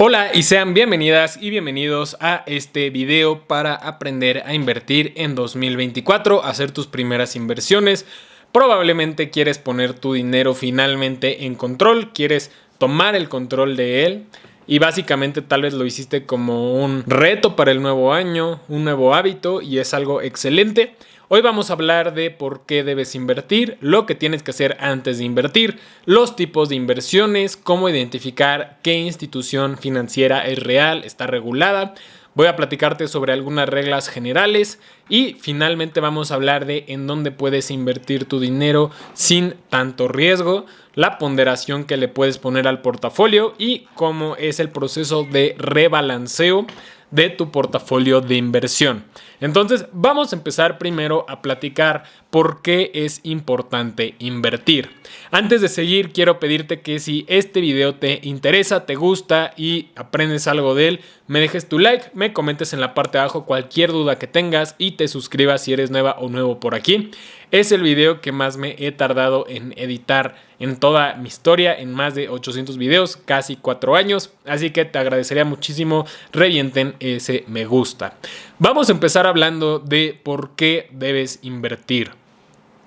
Hola y sean bienvenidas y bienvenidos a este video para aprender a invertir en 2024, hacer tus primeras inversiones. Probablemente quieres poner tu dinero finalmente en control, quieres tomar el control de él y básicamente tal vez lo hiciste como un reto para el nuevo año, un nuevo hábito y es algo excelente. Hoy vamos a hablar de por qué debes invertir, lo que tienes que hacer antes de invertir, los tipos de inversiones, cómo identificar qué institución financiera es real, está regulada. Voy a platicarte sobre algunas reglas generales y finalmente vamos a hablar de en dónde puedes invertir tu dinero sin tanto riesgo, la ponderación que le puedes poner al portafolio y cómo es el proceso de rebalanceo de tu portafolio de inversión. Entonces vamos a empezar primero a platicar por qué es importante invertir. Antes de seguir, quiero pedirte que si este video te interesa, te gusta y aprendes algo de él, me dejes tu like, me comentes en la parte de abajo cualquier duda que tengas y te suscribas si eres nueva o nuevo por aquí. Es el video que más me he tardado en editar en toda mi historia, en más de 800 videos, casi 4 años, así que te agradecería muchísimo revienten ese me gusta. Vamos a empezar hablando de por qué debes invertir.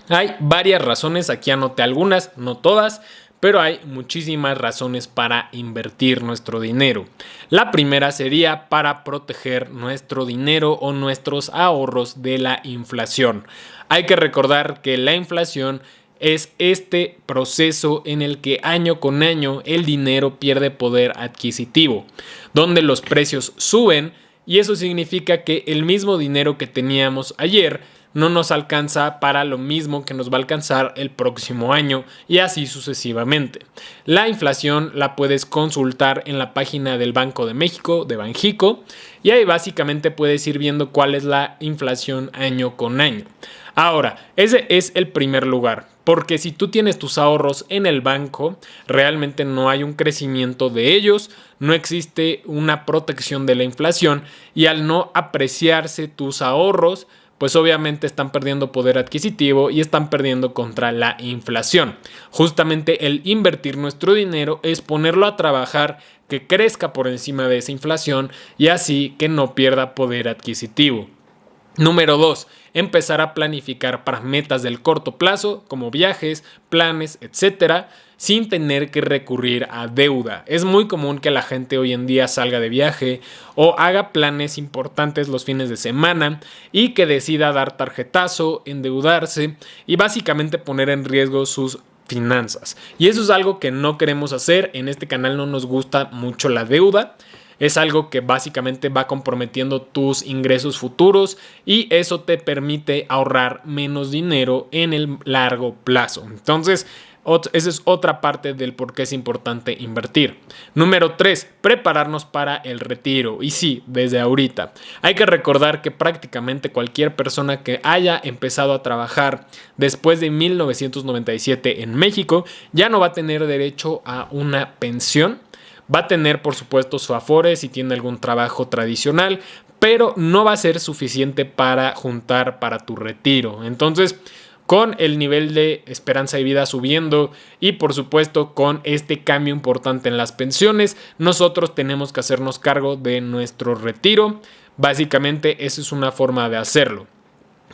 Hay varias razones, aquí anoté algunas, no todas, pero hay muchísimas razones para invertir nuestro dinero. La primera sería para proteger nuestro dinero o nuestros ahorros de la inflación. Hay que recordar que la inflación es este proceso en el que año con año el dinero pierde poder adquisitivo, donde los precios suben y eso significa que el mismo dinero que teníamos ayer no nos alcanza para lo mismo que nos va a alcanzar el próximo año y así sucesivamente. La inflación la puedes consultar en la página del Banco de México, de Banxico, y ahí básicamente puedes ir viendo cuál es la inflación año con año. Ahora, ese es el primer lugar, porque si tú tienes tus ahorros en el banco, realmente no hay un crecimiento de ellos, no existe una protección de la inflación y al no apreciarse tus ahorros, pues obviamente están perdiendo poder adquisitivo y están perdiendo contra la inflación. Justamente el invertir nuestro dinero es ponerlo a trabajar, que crezca por encima de esa inflación y así que no pierda poder adquisitivo. Número 2. Empezar a planificar para metas del corto plazo, como viajes, planes, etcétera, sin tener que recurrir a deuda. Es muy común que la gente hoy en día salga de viaje o haga planes importantes los fines de semana y que decida dar tarjetazo, endeudarse y básicamente poner en riesgo sus finanzas. Y eso es algo que no queremos hacer. En este canal no nos gusta mucho la deuda. Es algo que básicamente va comprometiendo tus ingresos futuros y eso te permite ahorrar menos dinero en el largo plazo. Entonces, esa es otra parte del por qué es importante invertir. Número 3, prepararnos para el retiro. Y sí, desde ahorita. Hay que recordar que prácticamente cualquier persona que haya empezado a trabajar después de 1997 en México ya no va a tener derecho a una pensión. Va a tener, por supuesto, su Afore si tiene algún trabajo tradicional, pero no va a ser suficiente para juntar para tu retiro. Entonces, con el nivel de esperanza de vida subiendo y, por supuesto, con este cambio importante en las pensiones, nosotros tenemos que hacernos cargo de nuestro retiro. Básicamente, esa es una forma de hacerlo.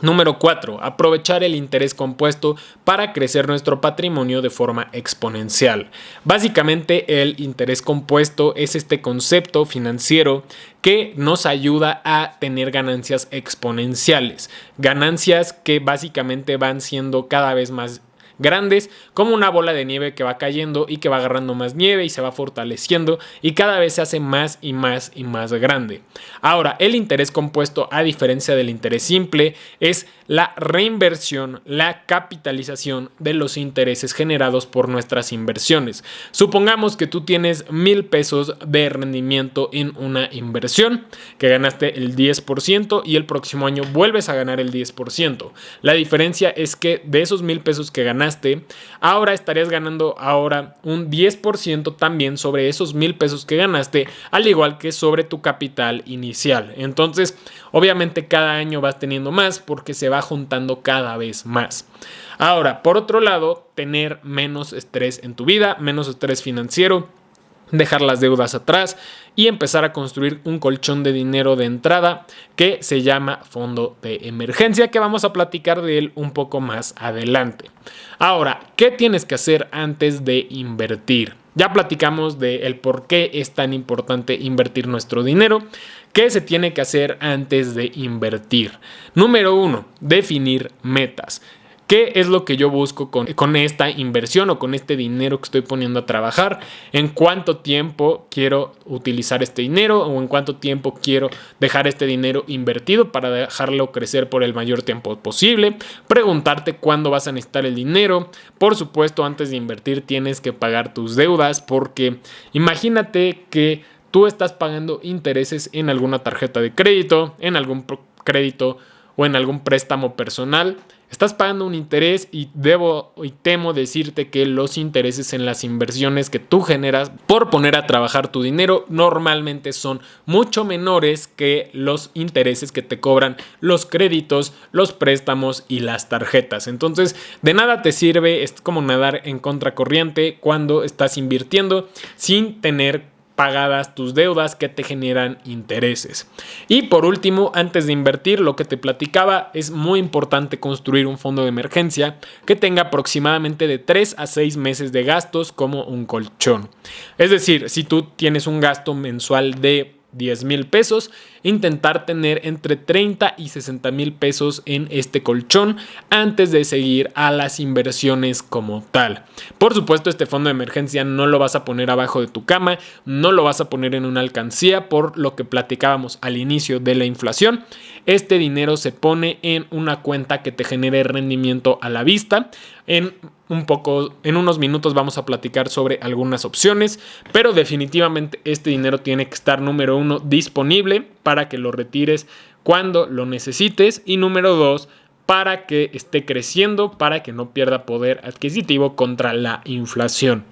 Número 4. Aprovechar el interés compuesto para crecer nuestro patrimonio de forma exponencial. Básicamente el interés compuesto es este concepto financiero que nos ayuda a tener ganancias exponenciales. Ganancias que básicamente van siendo cada vez más grandes, como una bola de nieve que va cayendo y que va agarrando más nieve y se va fortaleciendo y cada vez se hace más y más y más grande. Ahora, el interés compuesto, a diferencia del interés simple, es la reinversión, la capitalización de los intereses generados por nuestras inversiones. Supongamos que tú tienes 1,000 pesos de rendimiento en una inversión, que ganaste el 10% y el próximo año vuelves a ganar el 10%. La diferencia es que de esos 1,000 pesos que ganaste, ahora estarías ganando un 10% también sobre esos 1,000 pesos que ganaste, al igual que sobre tu capital inicial. Entonces, obviamente cada año vas teniendo más porque se va juntando cada vez más. Ahora, por otro lado, tener menos estrés en tu vida, menos estrés financiero. dejar las deudas atrás y empezar a construir un colchón de dinero de entrada que se llama fondo de emergencia, que vamos a platicar de él un poco más adelante. Ahora, ¿qué tienes que hacer antes de invertir? Ya platicamos del por qué es tan importante invertir nuestro dinero. ¿Qué se tiene que hacer antes de invertir? Número 1, definir metas. ¿Qué es lo que yo busco con esta inversión o con este dinero que estoy poniendo a trabajar? ¿En cuánto tiempo quiero utilizar este dinero o en cuánto tiempo quiero dejar este dinero invertido para dejarlo crecer por el mayor tiempo posible? Preguntarte cuándo vas a necesitar el dinero. Por supuesto, antes de invertir tienes que pagar tus deudas, porque imagínate que tú estás pagando intereses en alguna tarjeta de crédito, en algún crédito o en algún préstamo personal. Estás pagando un interés y temo decirte que los intereses en las inversiones que tú generas por poner a trabajar tu dinero normalmente son mucho menores que los intereses que te cobran los créditos, los préstamos y las tarjetas. Entonces, de nada te sirve, es como nadar en contracorriente cuando estás invirtiendo sin tener pagadas tus deudas que te generan intereses. Y por último, antes de invertir, lo que te platicaba, es muy importante construir un fondo de emergencia que tenga aproximadamente de 3 a 6 meses de gastos como un colchón. Es decir, si tú tienes un gasto mensual de 10,000 pesos, intentar tener entre 30 y 60,000 pesos en este colchón antes de seguir a las inversiones como tal. Por supuesto, este fondo de emergencia no lo vas a poner abajo de tu cama, no lo vas a poner en una alcancía, por lo que platicábamos al inicio de la inflación. Este dinero se pone en una cuenta que te genere rendimiento a la vista. En unos minutos vamos a platicar sobre algunas opciones, pero definitivamente este dinero tiene que estar, número 1, disponible para que lo retires cuando lo necesites, y número 2, para que esté creciendo, para que no pierda poder adquisitivo contra la inflación.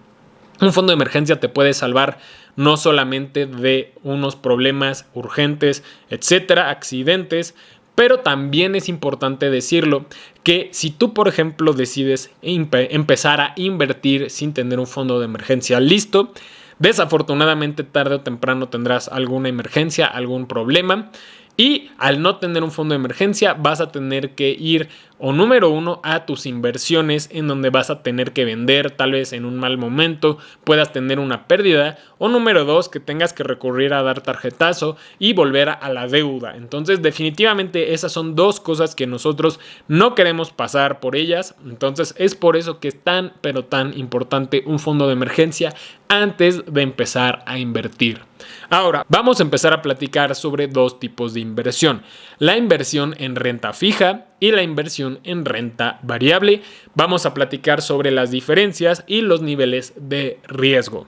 Un fondo de emergencia te puede salvar no solamente de unos problemas urgentes, etcétera, accidentes, pero también es importante decirlo que si tú, por ejemplo, decides empezar a invertir sin tener un fondo de emergencia listo, desafortunadamente tarde o temprano tendrás alguna emergencia, algún problema. Y al no tener un fondo de emergencia vas a tener que ir, o número 1, a tus inversiones, en donde vas a tener que vender, tal vez en un mal momento puedas tener una pérdida, o número 2, que tengas que recurrir a dar tarjetazo y volver a la deuda. Entonces definitivamente esas son dos cosas que nosotros no queremos pasar por ellas. Entonces es por eso que es tan pero tan importante un fondo de emergencia antes de empezar a invertir. Ahora vamos a empezar a platicar sobre dos tipos de inversión: la inversión en renta fija y la inversión en renta variable. Vamos a platicar sobre las diferencias y los niveles de riesgo.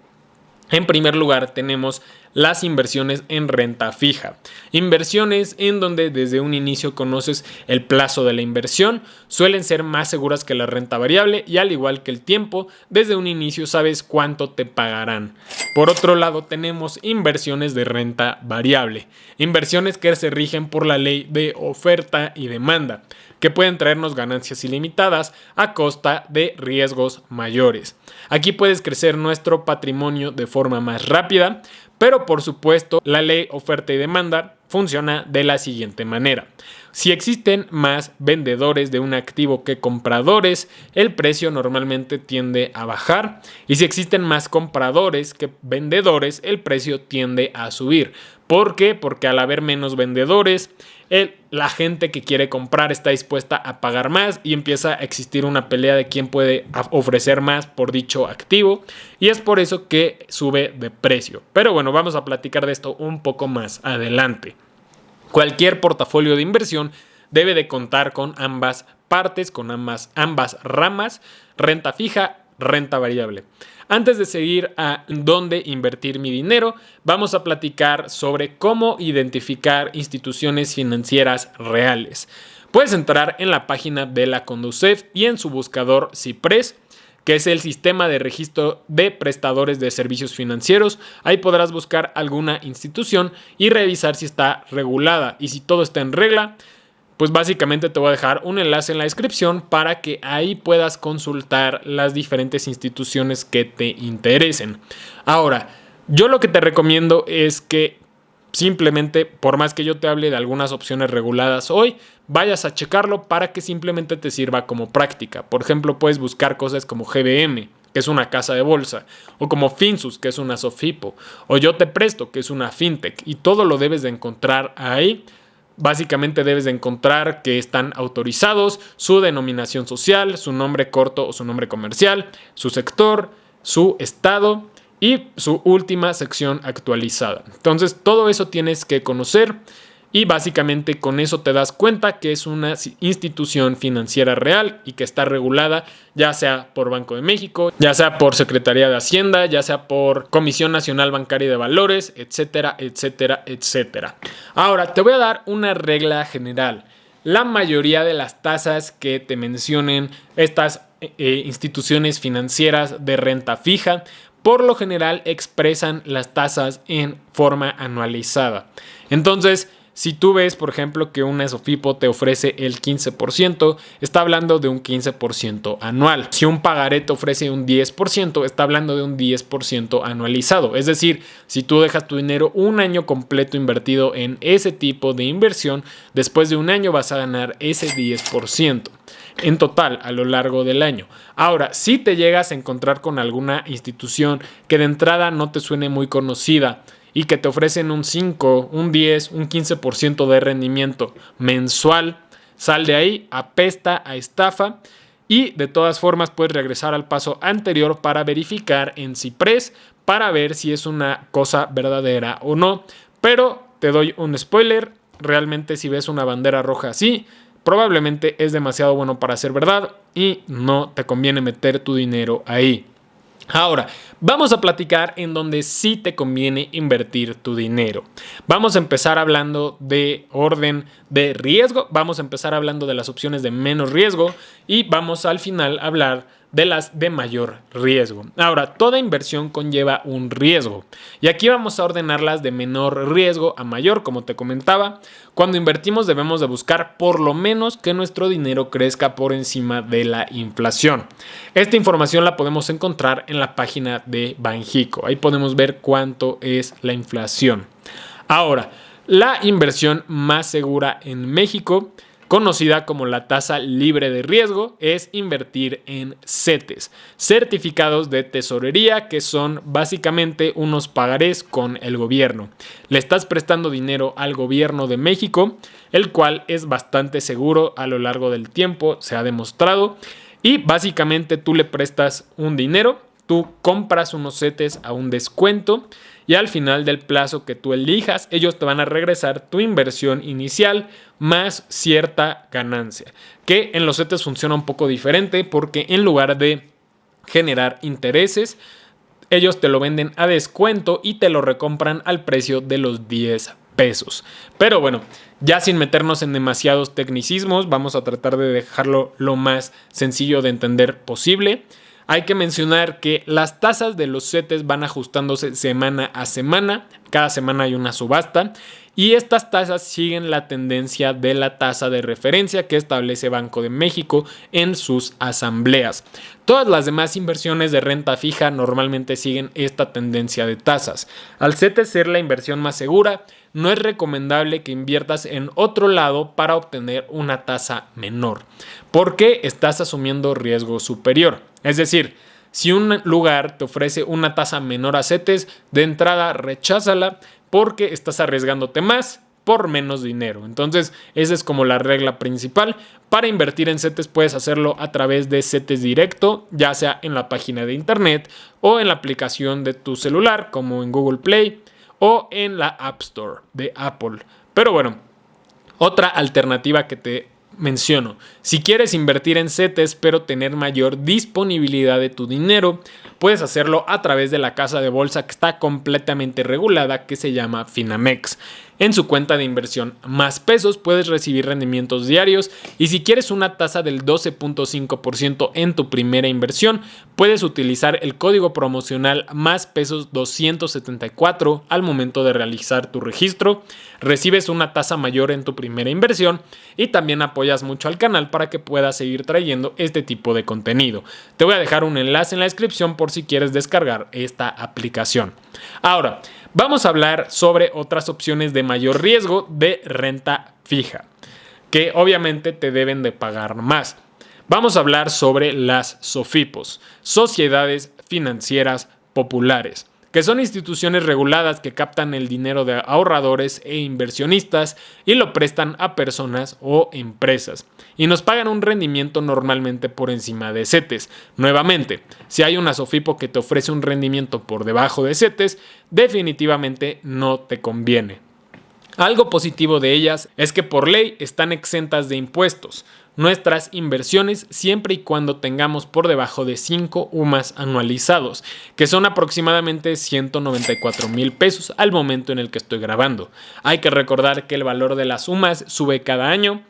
En primer lugar, tenemos las inversiones en renta fija. Inversiones en donde desde un inicio conoces el plazo de la inversión, suelen ser más seguras que la renta variable y, al igual que el tiempo, desde un inicio sabes cuánto te pagarán. Por otro lado, tenemos inversiones de renta variable. Inversiones que se rigen por la ley de oferta y demanda, que pueden traernos ganancias ilimitadas a costa de riesgos mayores. Aquí puedes crecer nuestro patrimonio de forma más rápida, pero por supuesto la ley oferta y demanda funciona de la siguiente manera: si existen más vendedores de un activo que compradores, el precio normalmente tiende a bajar, y si existen más compradores que vendedores, el precio tiende a subir. ¿Por qué? Porque al haber menos vendedores, la gente que quiere comprar está dispuesta a pagar más y empieza a existir una pelea de quién puede ofrecer más por dicho activo, y es por eso que sube de precio. Pero bueno, vamos a platicar de esto un poco más adelante. Cualquier portafolio de inversión debe de contar con ambas partes, con ambas ramas: renta fija, renta variable. Antes de seguir a dónde invertir mi dinero, vamos a platicar sobre cómo identificar instituciones financieras reales. Puedes entrar en la página de la Conducef y en su buscador CIPRES, que es el sistema de registro de prestadores de servicios financieros. Ahí podrás buscar alguna institución y revisar si está regulada, y si todo está en regla, pues básicamente te voy a dejar un enlace en la descripción para que ahí puedas consultar las diferentes instituciones que te interesen. Ahora, Yo lo que te recomiendo es que simplemente, por más que yo te hable de algunas opciones reguladas hoy, vayas a checarlo para que simplemente te sirva como práctica. Por ejemplo, puedes buscar cosas como GBM, que es una casa de bolsa, o como Finsus, que es una SOFIPO, o Yo Te Presto, que es una fintech, y todo lo debes de encontrar ahí. Básicamente debes de encontrar que están autorizados, su denominación social, su nombre corto o su nombre comercial, su sector, su estado y su última sección actualizada. Entonces todo eso tienes que conocer y básicamente con eso te das cuenta que es una institución financiera real y que está regulada ya sea por Banco de México, ya sea por Secretaría de Hacienda, ya sea por Comisión Nacional Bancaria de Valores, etcétera, etcétera, etcétera. Ahora te voy a dar una regla general. La mayoría de las tasas que te mencionen estas instituciones financieras de renta fija, por lo general expresan las tasas en forma anualizada. Entonces, si tú ves, por ejemplo, que una SOFIPO te ofrece el 15%, está hablando de un 15% anual. Si un pagaré te ofrece un 10%, está hablando de un 10% anualizado. Es decir, si tú dejas tu dinero un año completo invertido en ese tipo de inversión, después de un año vas a ganar ese 10% en total a lo largo del año. Ahora, si te llegas a encontrar con alguna institución que de entrada no te suene muy conocida y que te ofrecen un 5, un 10, un 15% de rendimiento mensual, sal de ahí, apesta a estafa y de todas formas puedes regresar al paso anterior para verificar en Ciprés para ver si es una cosa verdadera o no. Pero te doy un spoiler, realmente si ves una bandera roja así, probablemente es demasiado bueno para ser verdad y no te conviene meter tu dinero ahí. Ahora, vamos a platicar en donde sí te conviene invertir tu dinero. Vamos a empezar hablando de orden de riesgo, vamos a empezar hablando de las opciones de menos riesgo y vamos al final a hablar de las de mayor riesgo. Ahora, toda inversión conlleva un riesgo y aquí vamos a ordenarlas de menor riesgo a mayor, como te comentaba. Cuando invertimos debemos de buscar por lo menos que nuestro dinero crezca por encima de la inflación. Esta información la podemos encontrar en la página de Banxico. Ahí podemos ver cuánto es la inflación. Ahora, la inversión más segura en México, conocida como la tasa libre de riesgo, es invertir en CETES, certificados de tesorería, que son básicamente unos pagarés con el gobierno. Le estás prestando dinero al gobierno de México, el cual es bastante seguro a lo largo del tiempo, se ha demostrado, y básicamente tú le prestas un dinero, tú compras unos CETES a un descuento y al final del plazo que tú elijas, ellos te van a regresar tu inversión inicial más cierta ganancia. Que en los CETES funciona un poco diferente porque en lugar de generar intereses, ellos te lo venden a descuento y te lo recompran al precio de los 10 pesos. Pero bueno, ya sin meternos en demasiados tecnicismos, vamos a tratar de dejarlo lo más sencillo de entender posible. Hay que mencionar que las tasas de los CETES van ajustándose semana a semana. Cada semana hay una subasta y estas tasas siguen la tendencia de la tasa de referencia que establece Banco de México en sus asambleas. Todas las demás inversiones de renta fija normalmente siguen esta tendencia de tasas. Al CETES ser la inversión más segura, no es recomendable que inviertas en otro lado para obtener una tasa menor, porque estás asumiendo riesgo superior. Es decir, si un lugar te ofrece una tasa menor a CETES, de entrada recházala porque estás arriesgándote más por menos dinero. Entonces, esa es como la regla principal. Para invertir en CETES puedes hacerlo a través de CETES Directo, ya sea en la página de internet o en la aplicación de tu celular, como en Google Play o en la App Store de Apple. Pero bueno, otra alternativa que te menciono, si quieres invertir en CETES pero tener mayor disponibilidad de tu dinero, puedes hacerlo a través de la casa de bolsa que está completamente regulada, que se llama Finamex. en su cuenta de inversión Más Pesos puedes recibir rendimientos diarios y si quieres una tasa del 12.5% en tu primera inversión, puedes utilizar el código promocional Más Pesos 274 al momento de realizar tu registro. Recibes una tasa mayor en tu primera inversión y también apoyas mucho al canal para que pueda seguir trayendo este tipo de contenido. Te voy a dejar un enlace en la descripción por si quieres descargar esta aplicación. Ahora, vamos a hablar sobre otras opciones de mayor riesgo de renta fija, que obviamente te deben de pagar más. Vamos a hablar sobre las SOFIPOS, Sociedades Financieras Populares, que son instituciones reguladas que captan el dinero de ahorradores e inversionistas y lo prestan a personas o empresas y nos pagan un rendimiento normalmente por encima de CETES. Nuevamente, si hay una SOFIPO que te ofrece un rendimiento por debajo de CETES, definitivamente no te conviene. Algo positivo de ellas es que por ley están exentas de impuestos nuestras inversiones siempre y cuando tengamos por debajo de 5 UMAS anualizados, que son aproximadamente 194,000 pesos al momento en el que estoy grabando. Hay que recordar que el valor de las UMAS sube cada año.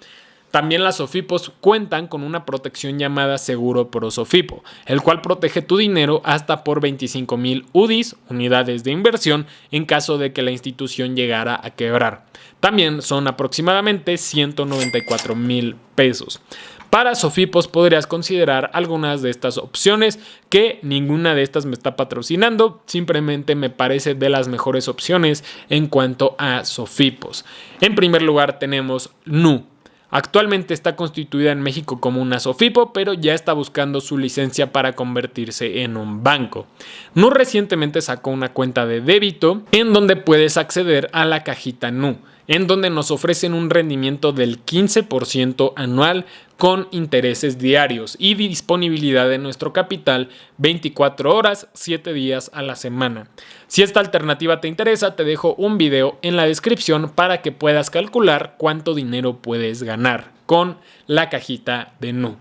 También las SOFIPOS cuentan con una protección llamada Seguro Pro SOFIPO, el cual protege tu dinero hasta por 25,000 UDIs, unidades de inversión, en caso de que la institución llegara a quebrar. También son aproximadamente 194,000 pesos. Para SOFIPOS podrías considerar algunas de estas opciones, que ninguna de estas me está patrocinando, simplemente me parece de las mejores opciones en cuanto a SOFIPOS. En primer lugar tenemos NU. Actualmente está constituida en México como una SOFIPO, pero ya está buscando su licencia para convertirse en un banco. NU recientemente sacó una cuenta de débito en donde puedes acceder a la cajita NU, en donde nos ofrecen un rendimiento del 15% anual con intereses diarios y disponibilidad de nuestro capital 24 horas, 7 días a la semana. Si esta alternativa te interesa, te dejo un video en la descripción para que puedas calcular cuánto dinero puedes ganar con la cajita de NU.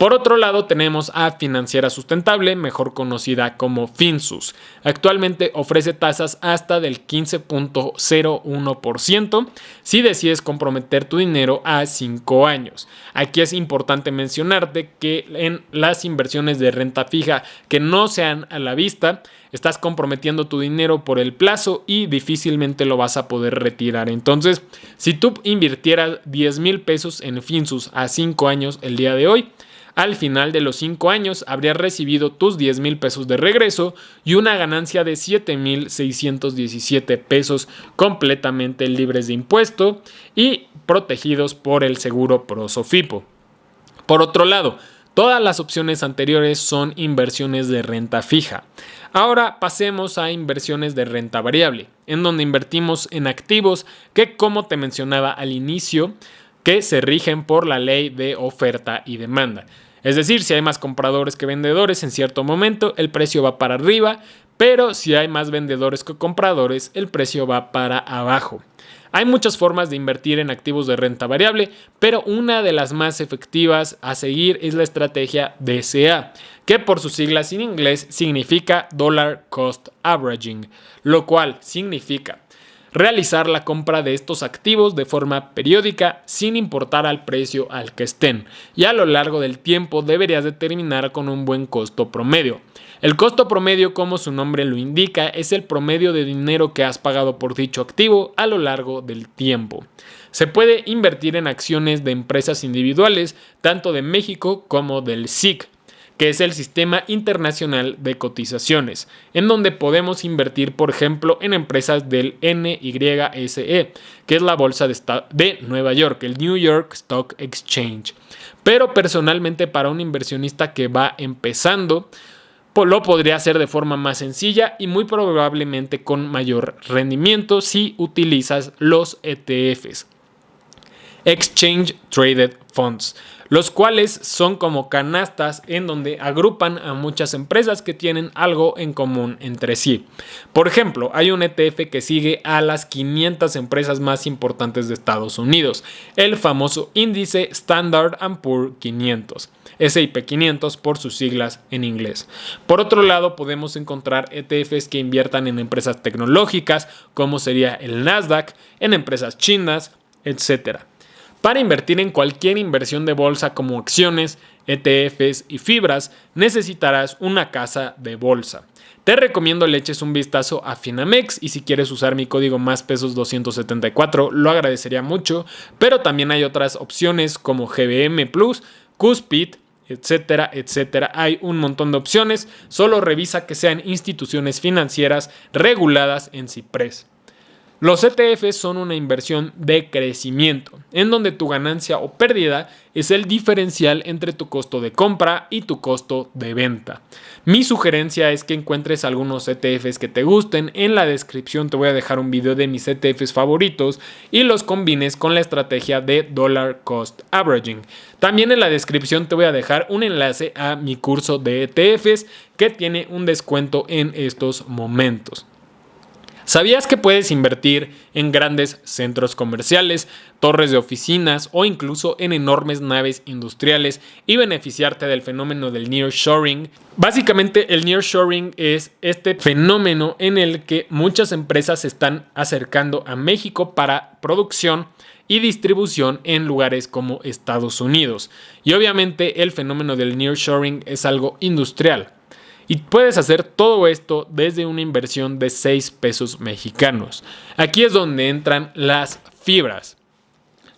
Por otro lado tenemos a Financiera Sustentable, mejor conocida como Finsus. Actualmente ofrece tasas hasta del 15.01% si decides comprometer tu dinero a 5 años. Aquí es importante mencionarte que en las inversiones de renta fija que no sean a la vista, estás comprometiendo tu dinero por el plazo y difícilmente lo vas a poder retirar. Entonces, si tú invirtieras 10,000 pesos en Finsus a 5 años el día de hoy, al final de los 5 años habrías recibido tus 10,000 pesos de regreso y una ganancia de 7,617 pesos completamente libres de impuesto y protegidos por el Seguro Pro SOFIPO. Por otro lado, todas las opciones anteriores son inversiones de renta fija. Ahora pasemos a inversiones de renta variable, en donde invertimos en activos que, como te mencionaba al inicio, que se rigen por la ley de oferta y demanda. Es decir, si hay más compradores que vendedores, en cierto momento el precio va para arriba, pero si hay más vendedores que compradores, el precio va para abajo. Hay muchas formas de invertir en activos de renta variable, pero una de las más efectivas a seguir es la estrategia DCA, que por sus siglas en inglés significa Dollar Cost Averaging, lo cual significa realizar la compra de estos activos de forma periódica sin importar al precio al que estén, y a lo largo del tiempo deberías determinar con un buen costo promedio. El costo promedio, como su nombre lo indica, es el promedio de dinero que has pagado por dicho activo a lo largo del tiempo. Se puede invertir en acciones de empresas individuales, tanto de México como del SIC, que es el Sistema Internacional de Cotizaciones, en donde podemos invertir, por ejemplo, en empresas del NYSE, que es la bolsa de Nueva York, el New York Stock Exchange. Pero personalmente, para un inversionista que va empezando, lo podría hacer de forma más sencilla y muy probablemente con mayor rendimiento si utilizas los ETFs. Exchange Traded Funds, los cuales son como canastas en donde agrupan a muchas empresas que tienen algo en común entre sí. Por ejemplo, hay un ETF que sigue a las 500 empresas más importantes de Estados Unidos, el famoso índice Standard & Poor's 500. S&P 500 por sus siglas en inglés. Por otro lado, podemos encontrar ETFs que inviertan en empresas tecnológicas, como sería el Nasdaq, en empresas chinas, etc. Para invertir en cualquier inversión de bolsa como acciones, ETFs y fibras, necesitarás una casa de bolsa. Te recomiendo le eches un vistazo a Finamex y si quieres usar mi código MÁSPESOS274 lo agradecería mucho, pero también hay otras opciones como GBM Plus, Cuspid, etcétera, etcétera. Hay un montón de opciones, solo revisa que sean instituciones financieras reguladas en CIPRES. Los ETFs son una inversión de crecimiento, en donde tu ganancia o pérdida es el diferencial entre tu costo de compra y tu costo de venta. Mi sugerencia es que encuentres algunos ETFs que te gusten. En la descripción te voy a dejar un video de mis ETFs favoritos y los combines con la estrategia de Dollar Cost Averaging. También en la descripción te voy a dejar un enlace a mi curso de ETFs que tiene un descuento en estos momentos. ¿Sabías que puedes invertir en grandes centros comerciales, torres de oficinas o incluso en enormes naves industriales y beneficiarte del fenómeno del nearshoring? Básicamente el nearshoring es este fenómeno en el que muchas empresas se están acercando a México para producción y distribución en lugares como Estados Unidos. Y obviamente el fenómeno del nearshoring es algo industrial. Y puedes hacer todo esto desde una inversión de 6 pesos mexicanos. Aquí es donde entran las fibras.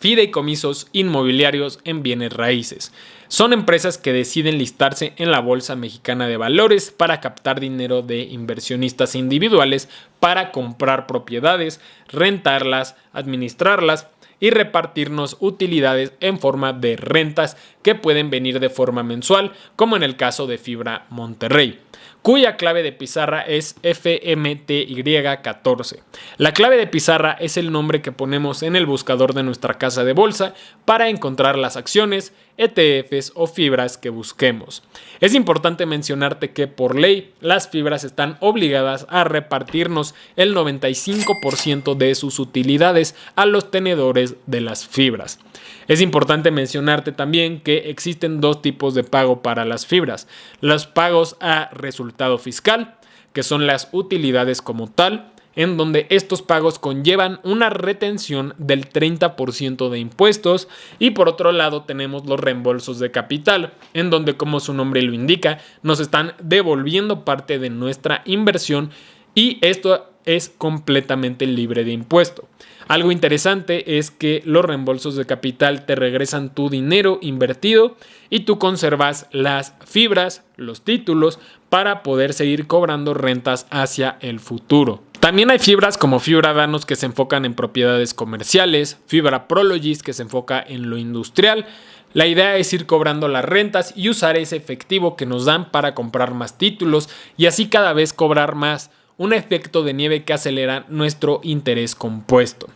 Fideicomisos inmobiliarios en bienes raíces. Son empresas que deciden listarse en la Bolsa Mexicana de Valores para captar dinero de inversionistas individuales para comprar propiedades, rentarlas, administrarlas y repartirnos utilidades en forma de rentas que pueden venir de forma mensual, como en el caso de Fibra Monterrey, cuya clave de pizarra es FMTY14. La clave de pizarra es el nombre que ponemos en el buscador de nuestra casa de bolsa para encontrar las acciones, ETFs o fibras que busquemos. Es importante mencionarte que por ley las fibras están obligadas a repartirnos el 95% de sus utilidades a los tenedores de las fibras. Es importante mencionarte también que existen dos tipos de pago para las fibras. Los pagos a resultado fiscal, que son las utilidades como tal, en donde estos pagos conllevan una retención del 30% de impuestos, y por otro lado tenemos los reembolsos de capital, en donde, como su nombre lo indica, nos están devolviendo parte de nuestra inversión y esto es completamente libre de impuesto. Algo interesante es que los reembolsos de capital te regresan tu dinero invertido y tú conservas las fibras, los títulos, para poder seguir cobrando rentas hacia el futuro. También hay fibras como Fibra Danos que se enfocan en propiedades comerciales, Fibra Prologis que se enfoca en lo industrial. La idea es ir cobrando las rentas y usar ese efectivo que nos dan para comprar más títulos y así cada vez cobrar más. Un efecto de nieve que acelera nuestro interés compuesto.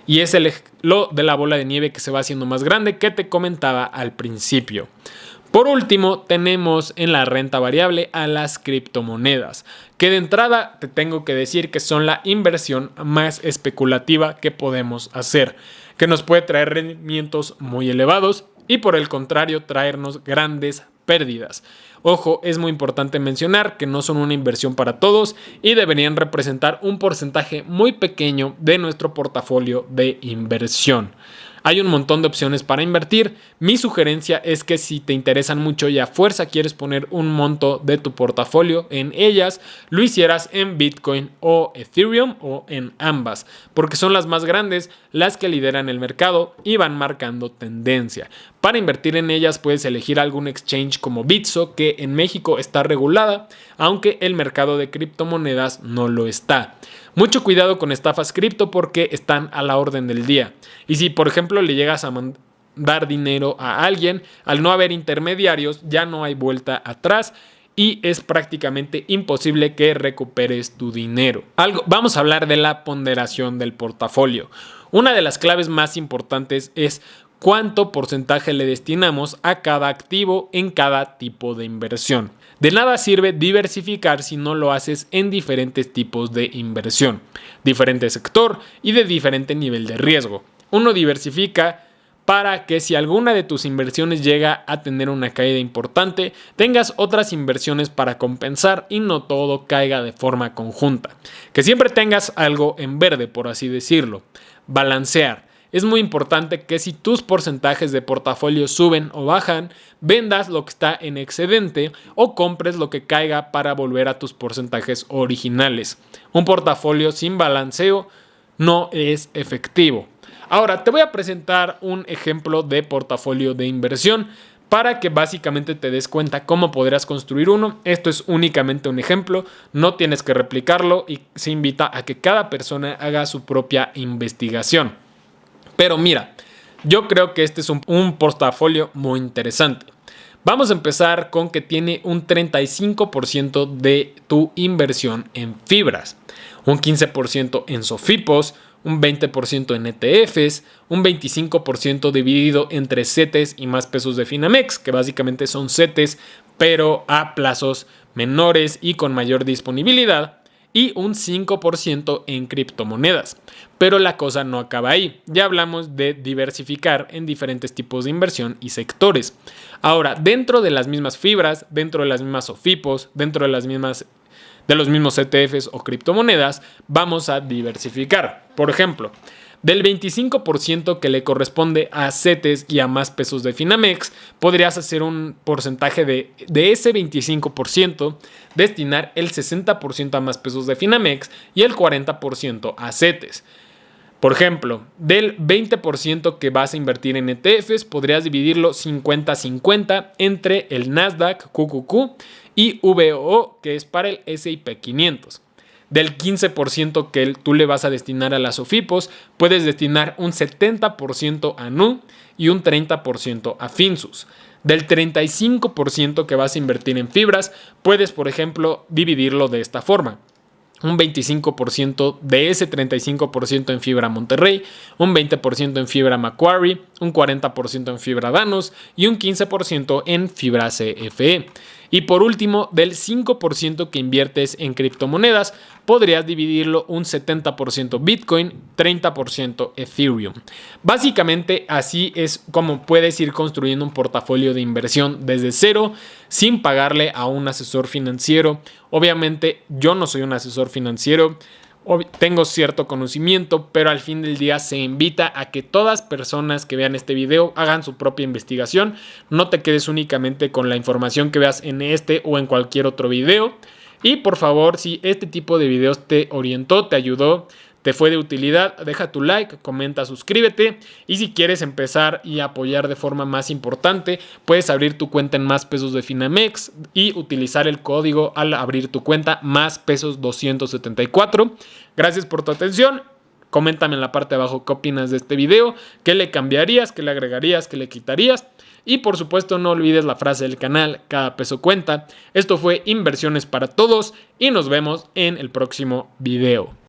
Y es lo de la bola de nieve que se va haciendo más grande que te comentaba al principio. Por último, tenemos en la renta variable a las criptomonedas, que de entrada te tengo que decir que son la inversión más especulativa que podemos hacer, que nos puede traer rendimientos muy elevados y por el contrario traernos grandes pérdidas. Ojo, es muy importante mencionar que no son una inversión para todos y deberían representar un porcentaje muy pequeño de nuestro portafolio de inversión. Hay un montón de opciones para invertir. Mi sugerencia es que si te interesan mucho y a fuerza quieres poner un monto de tu portafolio en ellas, lo hicieras en Bitcoin o Ethereum o en ambas, porque son las más grandes, las que lideran el mercado y van marcando tendencia. Para invertir en ellas puedes elegir algún exchange como Bitso, que en México está regulada, aunque el mercado de criptomonedas no lo está. Mucho cuidado con estafas cripto porque están a la orden del día. Y si por ejemplo le llegas a mandar dinero a alguien, al no haber intermediarios ya no hay vuelta atrás y es prácticamente imposible que recuperes tu dinero. Vamos a hablar de la ponderación del portafolio. Una de las claves más importantes es cuánto porcentaje le destinamos a cada activo en cada tipo de inversión. De nada sirve diversificar si no lo haces en diferentes tipos de inversión, diferente sector y de diferente nivel de riesgo. Uno diversifica para que si alguna de tus inversiones llega a tener una caída importante, tengas otras inversiones para compensar y no todo caiga de forma conjunta. Que siempre tengas algo en verde, por así decirlo. Balancear. Es muy importante que si tus porcentajes de portafolio suben o bajan, vendas lo que está en excedente o compres lo que caiga para volver a tus porcentajes originales. Un portafolio sin balanceo no es efectivo. Ahora te voy a presentar un ejemplo de portafolio de inversión para que básicamente te des cuenta cómo podrás construir uno. Esto es únicamente un ejemplo, no tienes que replicarlo y se invita a que cada persona haga su propia investigación. Pero mira, yo creo que este es un portafolio muy interesante. Vamos a empezar con que tiene un 35% de tu inversión en fibras, un 15% en SOFIPOS, un 20% en ETFs, un 25% dividido entre CETES y más pesos de Finamex, que básicamente son CETES, pero a plazos menores y con mayor disponibilidad, y un 5% en criptomonedas. Pero la cosa no acaba ahí. Ya hablamos de diversificar en diferentes tipos de inversión y sectores. Ahora, dentro de las mismas fibras, dentro de las mismas SOFIPOS, dentro de los mismos ETFs o criptomonedas, vamos a diversificar. Por ejemplo, del 25% que le corresponde a CETES y a más pesos de Finamex, podrías hacer un porcentaje de ese 25%, destinar el 60% a más pesos de Finamex y el 40% a CETES. Por ejemplo, del 20% que vas a invertir en ETFs, podrías dividirlo 50-50 entre el Nasdaq, QQQ y VOO, que es para el S&P 500. Del 15% que tú le vas a destinar a las SOFIPOS, puedes destinar un 70% a NU y un 30% a Finsus. Del 35% que vas a invertir en fibras, puedes, por ejemplo, dividirlo de esta forma. Un 25% de ese 35% en fibra Monterrey, un 20% en fibra Macquarie, un 40% en fibra Danos y un 15% en fibra CFE. Y por último, del 5% que inviertes en criptomonedas, podrías dividirlo un 70% Bitcoin, 30% Ethereum. Básicamente así es como puedes ir construyendo un portafolio de inversión desde cero sin pagarle a un asesor financiero. Obviamente yo no soy un asesor financiero. Tengo cierto conocimiento, pero al fin del día se invita a que todas personas que vean este video hagan su propia investigación. No te quedes únicamente con la información que veas en este o en cualquier otro video. Y por favor, si este tipo de videos te orientó, te ayudó, te fue de utilidad, deja tu like, comenta, suscríbete. Y si quieres empezar y apoyar de forma más importante, puedes abrir tu cuenta en más pesos de Finamex y utilizar el código al abrir tu cuenta más pesos 274. Gracias por tu atención. Coméntame en la parte de abajo qué opinas de este video, qué le cambiarías, qué le agregarías, qué le quitarías. Y por supuesto no olvides la frase del canal, cada peso cuenta. Esto fue Inversiones para Todos y nos vemos en el próximo video.